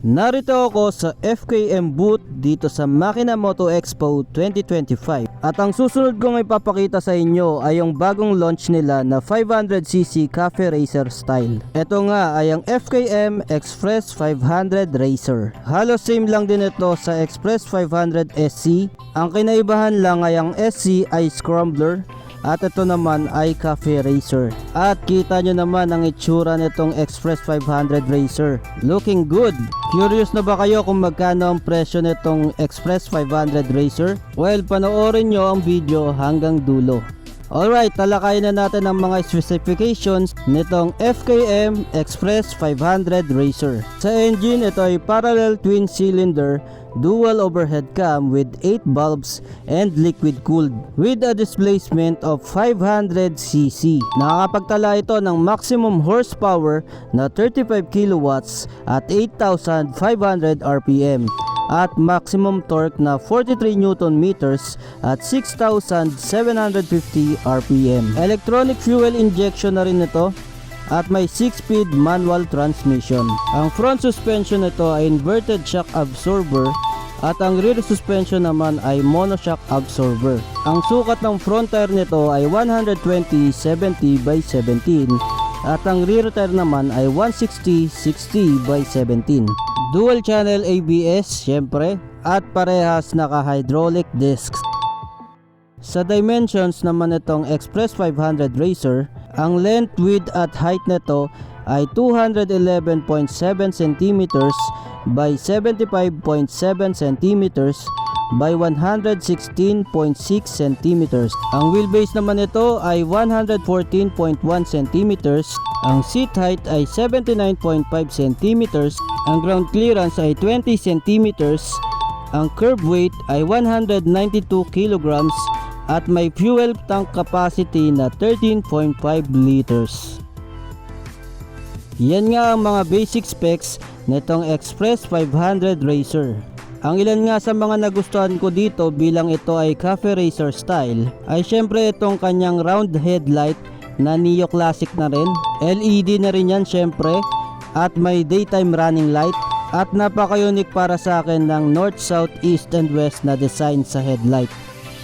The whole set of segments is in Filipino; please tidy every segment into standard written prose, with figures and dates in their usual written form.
Narito ako sa FKM booth dito sa Makina Moto Expo 2025 at ang susunod kong ipapakita sa inyo ay yung bagong launch nila na 500cc Cafe Racer style. Ito nga ay ang FKM Express 500 Racer. Halos same lang din ito sa Express 500 SC. Ang kinaibahan lang ay ang SC ay scrambler at ito naman ay Cafe Racer. At kita nyo naman ang itsura nitong Express 500 Racer. Looking good! Curious na ba kayo kung magkano ang presyo nitong Express 500 Racer? Well, panoorin nyo ang video hanggang dulo. Alright, talakayin na natin ang mga specifications nitong FKM Express 500 Racer. Sa engine, ito ay parallel twin cylinder dual overhead cam with 8 bulbs and liquid cooled with a displacement of 500cc. Nakakapagtala ito ng maximum horsepower na 35 kilowatts at 8,500 RPM at maximum torque na 43 Newton meters at 6,750 RPM. Electronic fuel injection na rin ito at may 6-speed manual transmission. Ang front suspension nito ay inverted shock absorber at ang rear suspension naman ay monoshock absorber. Ang sukat ng front tire nito ay 120/70 by 17 at ang rear tire naman ay 160/60 by 17. Dual channel ABS syempre at parehas naka hydraulic discs. Sa dimensions naman itong Express 500 Racer, ang length, width at height nito ay 211.7 cm by 75.7 cm by 116.6 cm. Ang wheelbase naman nito ay 114.1 cm. Ang seat height ay 79.5 cm. Ang ground clearance ay 20 cm. Ang curb weight ay 192 kg at may fuel tank capacity na 13.5 liters. Yan nga ang mga basic specs nitong Express 500 Racer. Ang ilan nga sa mga nagustuhan ko dito bilang ito ay Cafe Racer style ay syempre itong kanyang round headlight na neo classic na rin. LED na rin yan syempre at may daytime running light at napaka-unique para sa akin ng north, south, east and west na design sa headlight.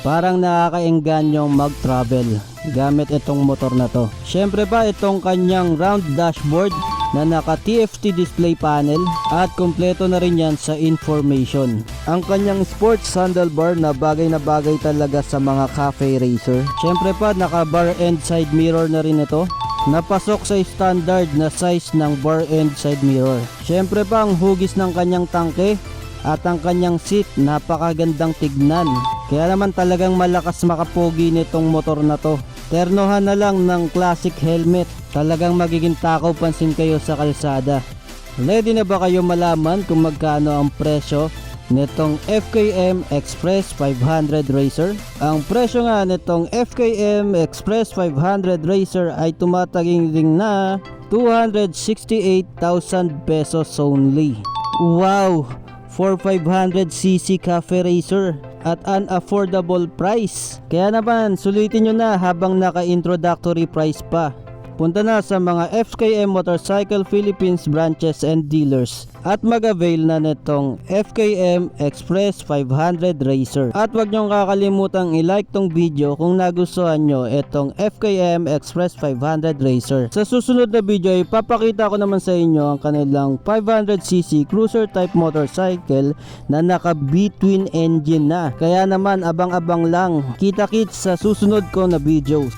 Parang nakakaengganyong mag-travel gamit itong motor na to. Syempre pa itong kanyang round dashboard na naka TFT display panel at kompleto na rin yan sa information. Ang kanyang sports handlebar na bagay talaga sa mga cafe racer. Syempre pa naka bar end side mirror na rin ito. Napasok sa standard na size ng bar end side mirror. Syempre pa ang hugis ng kanyang tangke at ang kanyang seat napakagandang tignan. Kaya naman talagang malakas makapogi nitong motor na to. Ternohan na lang ng classic helmet. Talagang magiging takaw pansin kayo sa kalsada. Ready na ba kayo malaman kung magkano ang presyo nitong FKM Express 500 Racer? Ang presyo nga nitong FKM Express 500 Racer ay tumataging na 268,000 pesos only. Wow! For 500cc Cafe Racer at an affordable price. Kaya naman sulitin nyo na habang naka-introductory price pa. Punta na sa mga FKM Motorcycle Philippines branches and dealers at mag-avail na nitong FKM Express 500 Racer. At wag nyong kakalimutang i-like tong video kung nagustuhan nyo itong FKM Express 500 Racer. Sa susunod na video ay papakita ko naman sa inyo ang kanilang 500cc cruiser type motorcycle na naka B-twin engine na. Kaya naman abang-abang lang, kita-kits sa susunod ko na videos.